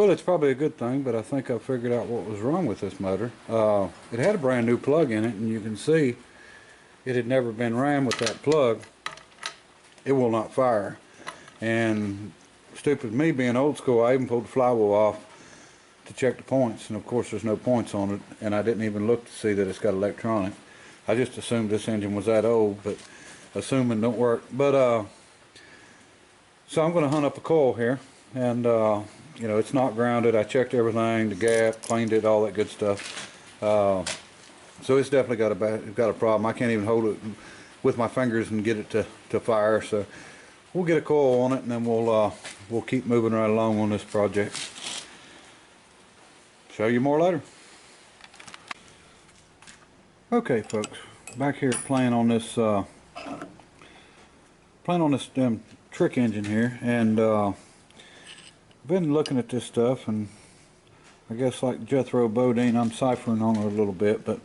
Well, it's probably a good thing, but I think I figured out what was wrong with this motor. It had a brand new plug in it, and you can see it had never been ran with that plug. It will not fire. And stupid me being old school, I even pulled the flywheel off to check the points, and of course there's no points on it, and I didn't even look to see that it's got electronic. I just assumed this engine was that old, but assuming don't work. But so I'm going to hunt up a coil here, and you know, it's not grounded. I checked everything, the gap, cleaned it, all that good stuff. So it's definitely got a problem. I can't even hold it with my fingers and get it to fire. So we'll get a coil on it, and then we'll keep moving right along on this project. Show you more later. Okay, folks, back here playing on this trick engine here, and been looking at this stuff, and I guess like Jethro Bodine, I'm ciphering on it a little bit, but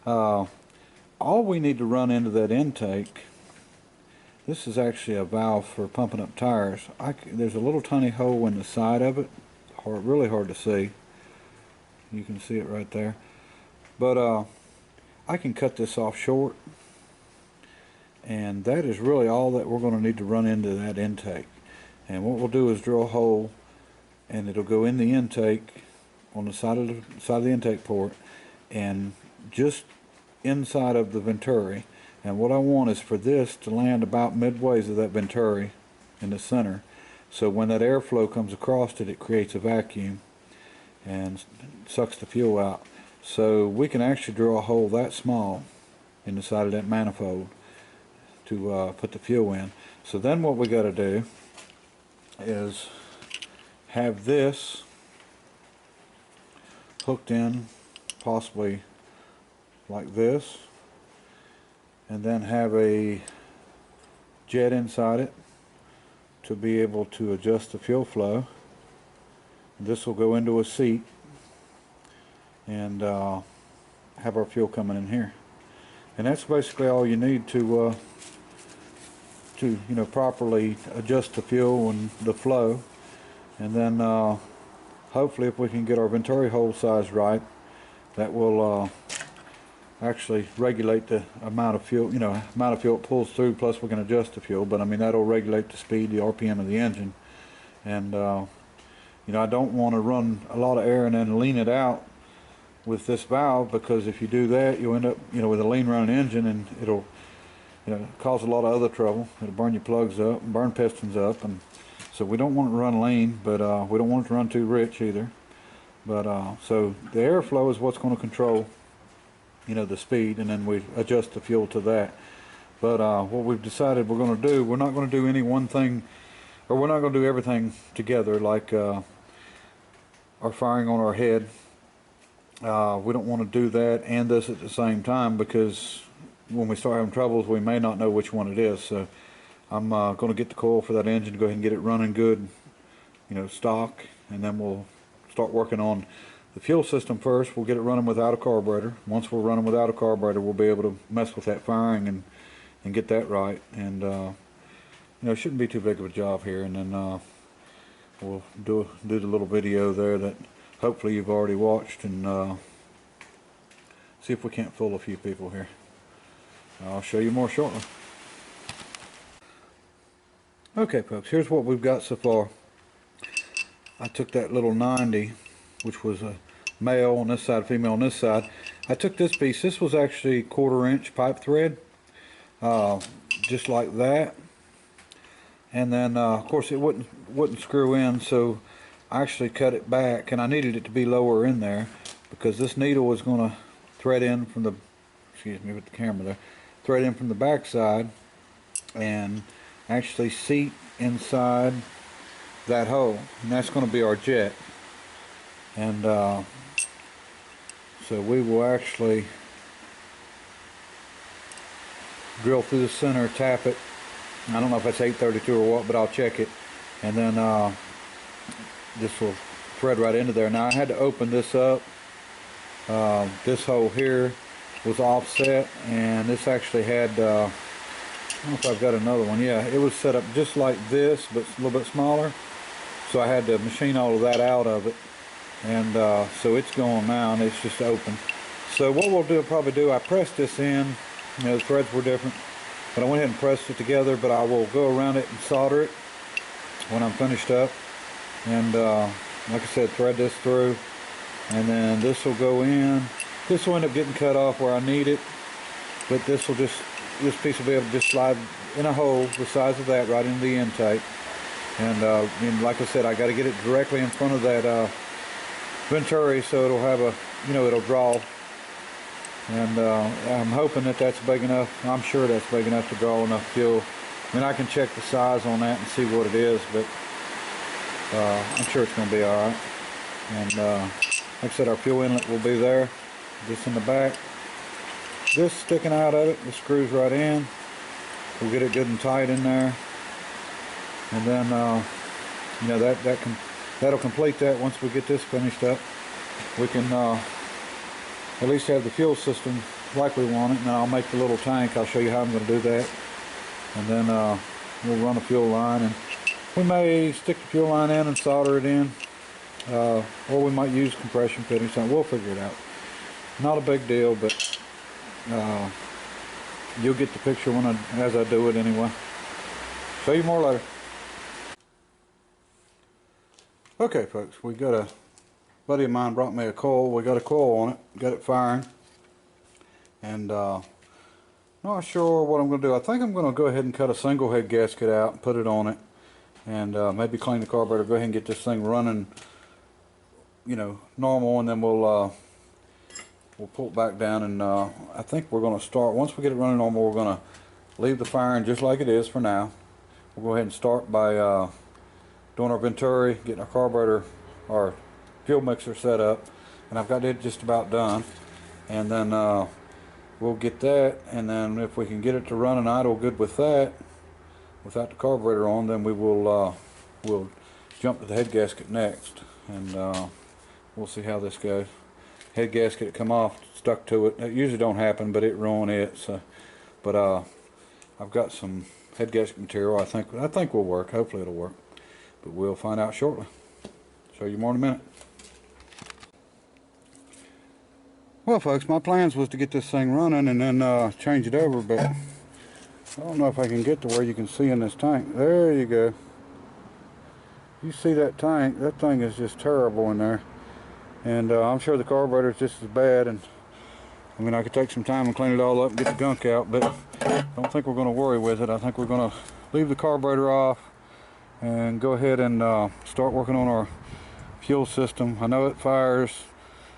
all we need to run into that intake, this is actually a valve for pumping up tires. There's a little tiny hole in the side of it, really hard to see. You can see it right there, but I can cut this off short, and that is really all that we're going to need to run into that intake. And what we'll do is drill a hole, and it'll go in the intake on the side of the intake port, and just inside of the venturi. And what I want is for this to land about midways of that venturi in the center, so when that airflow comes across it, it creates a vacuum and sucks the fuel out. So we can actually drill a hole that small in the side of that manifold to put the fuel in. So then what we got to do is have this hooked in, possibly like this, and then have a jet inside it to be able to adjust the fuel flow. This will go into a seat and have our fuel coming in here, and that's basically all you need to you know, properly adjust the fuel and the flow. And then hopefully if we can get our venturi hole size right, that will actually regulate the amount of fuel, you know, amount of fuel it pulls through, plus we can adjust the fuel. But I mean, that'll regulate the speed, the RPM of the engine. And you know, I don't want to run a lot of air and then lean it out with this valve, because if you do that, you'll end up, you know, with a lean running engine, and it'll, you know, cause a lot of other trouble. It'll burn your plugs up, burn pistons up, and so we don't want it to run lean, but we don't want it to run too rich either. But so the airflow is what's going to control, you know, the speed, and then we adjust the fuel to that. But what we've decided we're going to do, we're not going to do any one thing, or we're not going to do everything together, like our firing on our head. We don't want to do that and this at the same time, because when we start having troubles, we may not know which one it is. So I'm going to get the coil for that engine, go ahead and get it running good, you know, stock, and then we'll start working on the fuel system first. We'll get it running without a carburetor. Once we're running without a carburetor, we'll be able to mess with that firing and get that right. And you know, it shouldn't be too big of a job here. And then we'll do the little video there that hopefully you've already watched, and see if we can't fool a few people here. I'll show you more shortly. Okay, folks, here's what we've got so far. I took that little 90, which was a male on this side, female on this side. I took this piece. This was actually 1/4 inch pipe thread, just like that. And then of course it wouldn't screw in, so I actually cut it back, and I needed it to be lower in there because this needle was going to thread in from the, excuse me with the camera there, thread in from the back side and actually seat inside that hole, and that's going to be our jet. And so we will actually drill through the center, tap it. I don't know if that's 832 or what, but I'll check it, and then this will thread right into there. Now I had to open this up. This hole here was offset, and this actually had I don't know if I've got another one. Yeah, it was set up just like this, but a little bit smaller. so I had to machine all of that out of it, and so it's gone now, and it's just open. So what we'll probably do, I pressed this in, you know, the threads were different, but I went ahead and pressed it together, but I will go around it and solder it when I'm finished up, and like I said, thread this through, and then this will go in. This will end up getting cut off where I need it, but this piece will be able to just slide in a hole the size of that right into the intake. And like I said, I got to get it directly in front of that venturi so it'll have a, you know, it'll draw. And I'm hoping that that's big enough. I'm sure that's big enough to draw enough fuel. I mean, I can check the size on that and see what it is, but I'm sure it's going to be all right. And like I said, our fuel inlet will be there, just in the back. This sticking out of it, the screws right in. We'll get it good and tight in there, and then you know, that'll complete that. Once we get this finished up, we can at least have the fuel system like we want it, and then I'll make the little tank. I'll show you how I'm going to do that, and then we'll run a fuel line, and we may stick the fuel line in and solder it in, or we might use compression fittings. So we'll figure it out. Not a big deal, but you'll get the picture as I do it anyway. Show you more later. Okay, folks, we got a buddy of mine brought me a coil. We got a coil on it, got it firing, and not sure what I'm going to do. I think I'm going to go ahead and cut a single head gasket out and put it on it, and maybe clean the carburetor, go ahead and get this thing running, you know, normal, and then we'll pull it back down, and I think we're going to start, once we get it running normal, we're going to leave the firing just like it is for now. We'll go ahead and start by doing our venturi, getting our carburetor, our fuel mixer set up, and I've got it just about done, and then we'll get that, and then if we can get it to run and idle good with that, without the carburetor on, then we will we'll jump to the head gasket next, and we'll see how this goes. Head gasket had come off, stuck to it. It usually don't happen, but it ruined it. So, but I've got some head gasket material. I think will work. Hopefully it'll work, but we'll find out shortly. Show you more in a minute. Well, folks, my plans was to get this thing running and then change it over, but I don't know if I can get to where you can see in this tank. There you go. You see that tank? That thing is just terrible in there. And I'm sure the carburetor is just as bad, and I mean, I could take some time and clean it all up and get the gunk out, but I don't think we're going to worry with it. I think we're going to leave the carburetor off and go ahead and start working on our fuel system. I know it fires,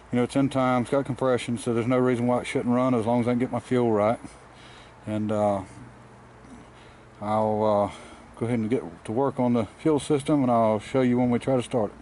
you know, it's in time, it's got compression, so there's no reason why it shouldn't run as long as I can get my fuel right. And I'll go ahead and get to work on the fuel system, and I'll show you when we try to start it.